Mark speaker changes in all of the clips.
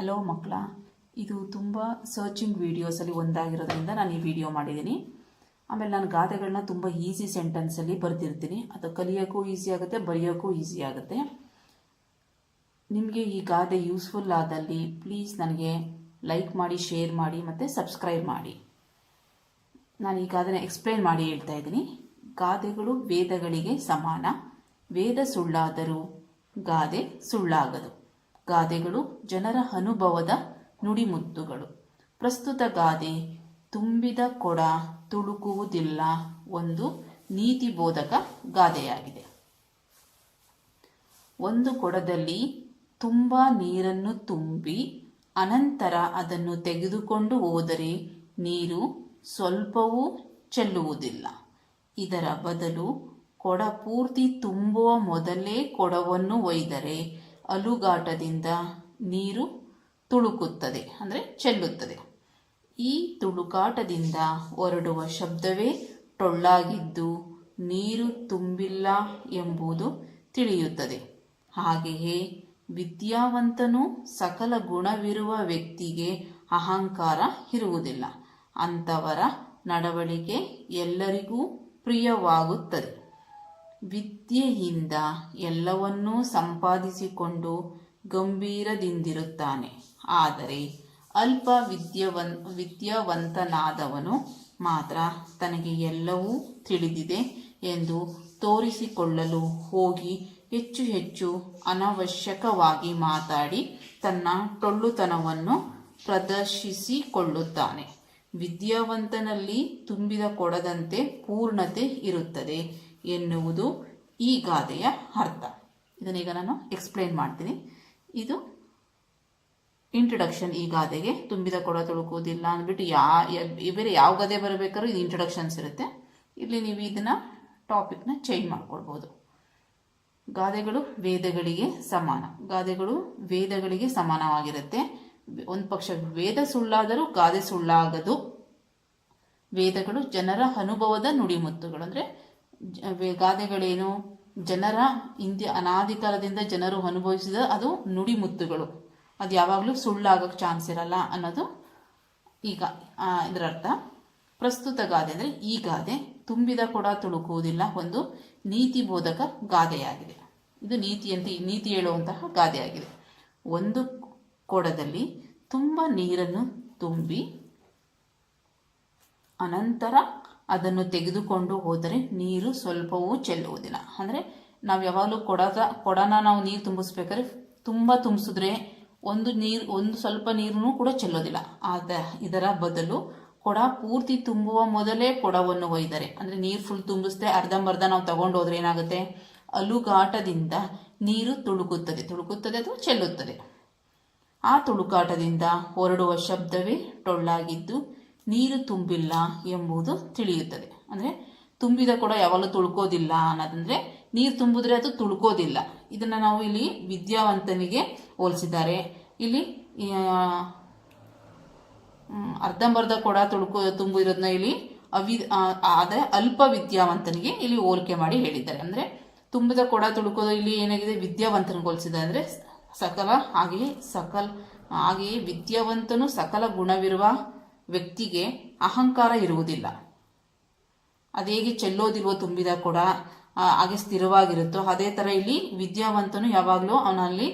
Speaker 1: Hello ಮಕ್ಕಳ, ಇದು ತುಂಬ ಸರ್ಚಿಂಗ್ ವೀಡಿಯೋಸಲ್ಲಿ ಒಂದಾಗಿರೋದ್ರಿಂದ ನಾನು ಈ ವಿಡಿಯೋ ಮಾಡಿದ್ದೀನಿ. ಆಮೇಲೆ ನಾನು ಗಾದೆಗಳನ್ನ ತುಂಬ ಈಸಿ ಸೆಂಟೆನ್ಸಲ್ಲಿ ಬರೆದಿರ್ತೀನಿ. ಅದು ಕಲಿಯೋಕ್ಕೂ ಈಸಿ ಆಗುತ್ತೆ, ಬರೆಯೋಕ್ಕೂ ಈಸಿ ಆಗುತ್ತೆ. ನಿಮಗೆ ಈ ಗಾದೆ ಯೂಸ್ಫುಲ್ ಆದಲ್ಲಿ ಪ್ಲೀಸ್ ನನಗೆ ಲೈಕ್ ಮಾಡಿ, ಶೇರ್ ಮಾಡಿ ಮತ್ತು ಸಬ್ಸ್ಕ್ರೈಬ್ ಮಾಡಿ. ನಾನು ಈ ಗಾದೆನ ಎಕ್ಸ್ಪ್ಲೇನ್ ಮಾಡಿ ಹೇಳ್ತಾ ಇದ್ದೀನಿ. ಗಾದೆಗಳು ವೇದಗಳಿಗೆ ಸಮಾನ. ವೇದ ಸುಳ್ಳಾದರೂ ಗಾದೆ ಸುಳ್ಳಾಗದು. ಗಾದೆಗಳು ಜನರ ಅನುಭವದ ನುಡಿಮುತ್ತುಗಳು. ಪ್ರಸ್ತುತ ಗಾದೆ ತುಂಬಿದ ಕೊಡ ತುಳುಕುವುದಿಲ್ಲ ಒಂದು ನೀತಿಬೋಧಕ ಗಾದೆಯಾಗಿದೆ. ಒಂದು ಕೊಡದಲ್ಲಿ ತುಂಬ ನೀರನ್ನು ತುಂಬಿ ಅನಂತರ ಅದನ್ನು ತೆಗೆದುಕೊಂಡು ಹೋದರೆ ನೀರು ಸ್ವಲ್ಪವೂ ಚೆಲ್ಲುವುದಿಲ್ಲ. ಇದರ ಬದಲು ಕೊಡ ಪೂರ್ತಿ ತುಂಬುವ ಮೊದಲೇ ಕೊಡವನ್ನು ಒಯ್ದರೆ ಅಲುಗಾಟದಿಂದ ನೀರು ತುಳುಕುತ್ತದೆ, ಅಂದರೆ ಚೆಲ್ಲುತ್ತದೆ. ಈ ತುಳುಕಾಟದಿಂದ ಹೊರಡುವ ಶಬ್ದವೇ ಟೊಳ್ಳಾಗಿದ್ದು ನೀರು ತುಂಬಿಲ್ಲ ಎಂಬುದು ತಿಳಿಯುತ್ತದೆ. ಹಾಗೆಯೇ ವಿದ್ಯಾವಂತನು ಸಕಲ ಗುಣವಿರುವ ವ್ಯಕ್ತಿಗೆ ಅಹಂಕಾರ ಇರುವುದಿಲ್ಲ. ಅಂಥವರ ನಡವಳಿಕೆ ಎಲ್ಲರಿಗೂ ಪ್ರಿಯವಾಗುತ್ತದೆ. ವಿದ್ಯೆಯಿಂದ ಎಲ್ಲವನ್ನೂ ಸಂಪಾದಿಸಿಕೊಂಡು ಗಂಭೀರದಿಂದಿರುತ್ತಾನೆ. ಆದರೆ ಅಲ್ಪ ವಿದ್ಯಾವಂತನಾದವನು ಮಾತ್ರ ತನಗೆ ಎಲ್ಲವೂ ತಿಳಿದಿದೆ ಎಂದು ತೋರಿಸಿಕೊಳ್ಳಲು ಹೋಗಿ ಹೆಚ್ಚು ಹೆಚ್ಚು ಅನವಶ್ಯಕವಾಗಿ ಮಾತಾಡಿ ತನ್ನ ಟೊಳ್ಳುತನವನ್ನು ಪ್ರದರ್ಶಿಸಿಕೊಳ್ಳುತ್ತಾನೆ. ವಿದ್ಯಾವಂತನಲ್ಲಿ ತುಂಬಿದ ಕೊಡದಂತೆ ಪೂರ್ಣತೆ ಇರುತ್ತದೆ ಎನ್ನುವುದು ಈ ಗಾದೆಯ ಅರ್ಥ. ಇದನ್ನೀಗ ನಾನು ಎಕ್ಸ್ಪ್ಲೇನ್ ಮಾಡ್ತೀನಿ. ಇದು ಇಂಟ್ರಡಕ್ಷನ್. ಈ ಗಾದೆಗೆ ತುಂಬಿದ ಕೊಡ ತುಳುಕುವುದಿಲ್ಲ ಅಂದ್ಬಿಟ್ಟು ಬೇರೆ ಯಾವ ಗಾದೆ ಬರಬೇಕಾದ್ರೂ ಇದು ಇಂಟ್ರಡಕ್ಷನ್ಸ್ ಇರುತ್ತೆ. ಇಲ್ಲಿ ನೀವು ಇದನ್ನ ಟಾಪಿಕ್ನ ಚೇಂಜ್ ಮಾಡ್ಕೊಳ್ಬೋದು. ಗಾದೆಗಳು ವೇದಗಳಿಗೆ ಸಮಾನ. ಗಾದೆಗಳು ವೇದಗಳಿಗೆ ಸಮಾನವಾಗಿರುತ್ತೆ. ಒಂದು ಪಕ್ಷ ವೇದ ಸುಳ್ಳಾದರೂ ಗಾದೆ ಸುಳ್ಳಾಗದು. ವೇದಗಳು ಜನರ ಅನುಭವದ ನುಡಿಮುತ್ತುಗಳು. ಅಂದರೆ ಗಾದೆಗಳೇನು? ಜನರ ಅನಾದಿ ಕಾಲದಿಂದ ಜನರು ಅನುಭವಿಸಿದ ಅದು ನುಡಿಮುತ್ತುಗಳು. ಅದು ಯಾವಾಗಲೂ ಸುಳ್ಳಾಗಕ್ಕೆ ಚಾನ್ಸ್ ಇರಲ್ಲ ಅನ್ನೋದು ಈಗ ಇದರ ಅರ್ಥ. ಪ್ರಸ್ತುತ ಗಾದೆ ಅಂದರೆ ಈ ಗಾದೆ ತುಂಬಿದ ಕೊಡ ತುಳುಕುವುದಿಲ್ಲ ಒಂದು ನೀತಿ ಬೋಧಕ ಗಾದೆಯಾಗಿದೆ. ಇದು ನೀತಿ ಹೇಳುವಂತಹ ಗಾದೆಯಾಗಿದೆ. ಒಂದು ಕೊಡದಲ್ಲಿ ತುಂಬ ನೀರನ್ನು ತುಂಬಿ ಅನಂತರ ಅದನ್ನು ತೆಗೆದುಕೊಂಡು ಹೋದರೆ ನೀರು ಸ್ವಲ್ಪವೂ ಚೆಲ್ಲುವುದಿಲ್ಲ. ಅಂದರೆ ನಾವು ಯಾವಾಗಲೂ ಕೊಡನ ನಾವು ನೀರು ತುಂಬಿಸ್ಬೇಕಾದ್ರೆ ತುಂಬ ತುಂಬಿಸಿದ್ರೆ ಒಂದು ಸ್ವಲ್ಪ ನೀರನ್ನು ಕೂಡ ಚೆಲ್ಲೋದಿಲ್ಲ. ಇದರ ಬದಲು ಕೊಡ ಪೂರ್ತಿ ತುಂಬುವ ಮೊದಲೇ ಕೊಡವನ್ನು ಒಯ್ದರೆ, ಅಂದರೆ ನೀರು ಫುಲ್ ತುಂಬಿಸ್ದೆ ಅರ್ಧಂಬರ್ಧ ನಾವು ತಗೊಂಡು ಹೋದ್ರೆ ಏನಾಗುತ್ತೆ? ಅಲುಗಾಟದಿಂದ ನೀರು ತುಳುಕುತ್ತದೆ ಅಥವಾ ಚೆಲ್ಲುತ್ತದೆ. ಆ ತುಳುಕಾಟದಿಂದ ಹೊರಡುವ ಶಬ್ದವೇ ಟೊಳ್ಳಾಗಿದ್ದು ನೀರು ತುಂಬಿಲ್ಲ ಎಂಬುದು ತಿಳಿಯುತ್ತದೆ. ಅಂದರೆ ತುಂಬಿದ ಕೊಡ ಯಾವಾಗಲೂ ತುಳ್ಕೋದಿಲ್ಲ ಅನ್ನೋದಂದ್ರೆ ನೀರು ತುಂಬಿದ್ರೆ ಅದು ತುಳ್ಕೋದಿಲ್ಲ. ಇದನ್ನು ನಾವು ಇಲ್ಲಿ ವಿದ್ಯಾವಂತನಿಗೆ ಹೋಲಿಸಿದ್ದಾರೆ. ಇಲ್ಲಿ ಅರ್ಧಂಬರ್ಧ ಕೊಡ ತುಂಬಿರೋದನ್ನ ಇಲ್ಲಿ ಆದರೆ ಅಲ್ಪ ವಿದ್ಯಾವಂತನಿಗೆ ಇಲ್ಲಿ ಹೋಲಿಕೆ ಮಾಡಿ ಹೇಳಿದ್ದಾರೆ. ಅಂದರೆ ತುಂಬಿದ ಕೊಡ ತುಳುಕೋದು ಇಲ್ಲಿ ಏನಾಗಿದೆ? ವಿದ್ಯಾವಂತನಿಗೆ ಹೋಲಿಸಿದ್ದಾರೆ. ಅಂದರೆ ಹಾಗೆಯೇ ವಿದ್ಯಾವಂತನು ಸಕಲ ಗುಣವಿರುವ ವ್ಯಕ್ತಿಗೆ ಅಹಂಕಾರ ಇರುವುದಿಲ್ಲ. ಅದೇಗೆ ಚೆಲ್ಲೋದಿಲ್ವೋ ತುಂಬಿದ ಕೊಡ, ಹಾಗೆ ಸ್ಥಿರವಾಗಿರುತ್ತೋ ಅದೇ ಥರ ಇಲ್ಲಿ ವಿದ್ಯಾವಂತನು ಯಾವಾಗಲೂ ಅವನಲ್ಲಿ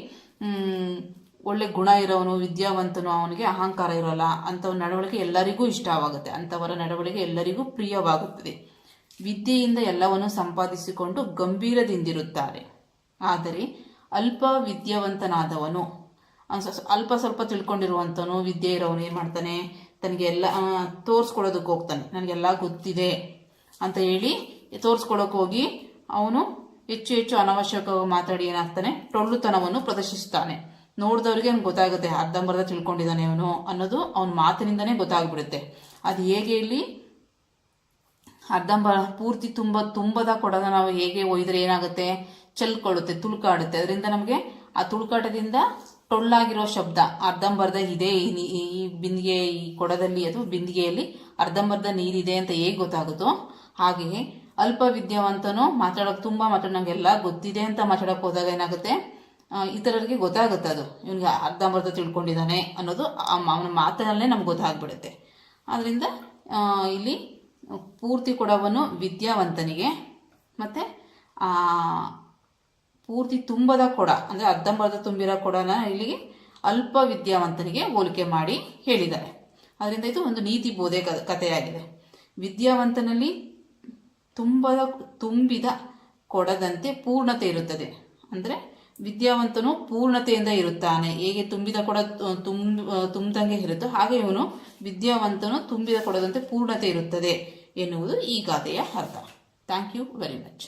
Speaker 1: ಒಳ್ಳೆ ಗುಣ ಇರೋವನು, ವಿದ್ಯಾವಂತನು, ಅವನಿಗೆ ಅಹಂಕಾರ ಇರೋಲ್ಲ. ಅಂಥವ್ರ ನಡವಳಿಕೆ ಎಲ್ಲರಿಗೂ ಇಷ್ಟವಾಗುತ್ತೆ. ಅಂಥವರ ನಡವಳಿಕೆ ಎಲ್ಲರಿಗೂ ಪ್ರಿಯವಾಗುತ್ತದೆ. ವಿದ್ಯೆಯಿಂದ ಎಲ್ಲವನ್ನು ಸಂಪಾದಿಸಿಕೊಂಡು ಗಂಭೀರದಿಂದಿರುತ್ತಾರೆ. ಆದರೆ ಅಲ್ಪ ವಿದ್ಯಾವಂತನಾದವನು, ಅಲ್ಪ ಸ್ವಲ್ಪ ತಿಳ್ಕೊಂಡಿರುವಂಥವನು, ವಿದ್ಯೆ ಇರೋವನು ಏನು ಮಾಡ್ತಾನೆ? ತನಗೆ ಎಲ್ಲ ತೋರಿಸ್ಕೊಡೋದಕ್ಕೆ ಹೋಗ್ತಾನೆ. ನನಗೆಲ್ಲ ಗೊತ್ತಿದೆ ಅಂತ ಹೇಳಿ ತೋರಿಸ್ಕೊಡೋಕೆ ಹೋಗಿ ಅವನು ಹೆಚ್ಚು ಹೆಚ್ಚು ಅನವಶ್ಯಕವಾಗಿ ಮಾತಾಡಿ ಏನಾಗ್ತಾನೆ? ಟೊಳ್ಳುತನವನ್ನು ಪ್ರದರ್ಶಿಸ್ತಾನೆ. ನೋಡಿದವ್ರಿಗೆ ಅವ್ನು ಗೊತ್ತಾಗುತ್ತೆ ಅರ್ಧಂಬರ್ಧ ತಿಳ್ಕೊಂಡಿದ್ದಾನೆ ಅವನು ಅನ್ನೋದು ಅವನ ಮಾತಿನಿಂದನೇ ಗೊತ್ತಾಗ್ಬಿಡುತ್ತೆ. ಅದು ಹೇಗೆ? ಇಲ್ಲಿ ಪೂರ್ತಿ ತುಂಬದ ಕೊಡದ ನಾವು ಹೇಗೆ ಒಯ್ದರೆ ಏನಾಗುತ್ತೆ? ಚೆಲ್ಕೊಳ್ಳುತ್ತೆ, ತುಳುಕಾಡುತ್ತೆ. ಅದರಿಂದ ನಮಗೆ ಆ ತುಳುಕಾಟದಿಂದ ಟೊಳ್ಳಾಗಿರೋ ಶಬ್ದ ಅರ್ಧಂಬರ್ಧ ಇದೆ ಈ ಬಿಂದಿಗೆ, ಈ ಕೊಡದಲ್ಲಿ ಅಥವಾ ಬಿಂದಿಗೆಯಲ್ಲಿ ಅರ್ಧಂಬರ್ಧ ನೀರಿದೆ ಅಂತ ಹೇಗೆ ಗೊತ್ತಾಗುತ್ತೋ ಹಾಗೆಯೇ ಅಲ್ಪ ವಿದ್ಯಾವಂತನು ತುಂಬ ನಂಗೆಲ್ಲ ಗೊತ್ತಿದೆ ಅಂತ ಮಾತಾಡೋಕೆ ಹೋದಾಗ ಏನಾಗುತ್ತೆ?
Speaker 2: ಇತರರಿಗೆ ಗೊತ್ತಾಗುತ್ತೆ. ಅದು ಇವನಿಗೆ ಅರ್ಧಂಬರ್ಧ ತಿಳ್ಕೊಂಡಿದ್ದಾನೆ ಅನ್ನೋದು ಅವನ ಮಾತಿನಲ್ಲೇ ನಮ್ಗೆ ಗೊತ್ತಾಗ್ಬಿಡುತ್ತೆ. ಆದ್ದರಿಂದ ಇಲ್ಲಿ ಪೂರ್ತಿ ಕೊಡವನ್ನು ವಿದ್ಯಾವಂತನಿಗೆ ಮತ್ತು ಪೂರ್ತಿ ತುಂಬದ ಕೊಡ ಅಂದರೆ ಅರ್ಧಂಬರ್ಧ ತುಂಬಿರೋ ಕೊಡನ ಇಲ್ಲಿಗೆ ಅಲ್ಪ ವಿದ್ಯಾವಂತನಿಗೆ ಹೋಲಿಕೆ ಮಾಡಿ ಹೇಳಿದ್ದಾರೆ. ಅದರಿಂದ ಇದು ಒಂದು ನೀತಿ ಬೋಧೆ ಕಥೆಯಾಗಿದೆ. ವಿದ್ಯಾವಂತನಲ್ಲಿ ತುಂಬಿದ ಕೊಡದಂತೆ ಪೂರ್ಣತೆ ಇರುತ್ತದೆ. ಅಂದರೆ ವಿದ್ಯಾವಂತನು ಪೂರ್ಣತೆಯಿಂದ ಇರುತ್ತಾನೆ. ಹೇಗೆ ತುಂಬಿದ ಕೊಡ ತುಂಬ್ದಂಗೆ ಇರುತ್ತೋ ಹಾಗೆ ಇವನು ವಿದ್ಯಾವಂತನು ತುಂಬಿದ ಕೊಡದಂತೆ ಪೂರ್ಣತೆ ಇರುತ್ತದೆ ಎನ್ನುವುದು ಈ ಗಾದೆಯ ಅರ್ಥ. Thank you very much.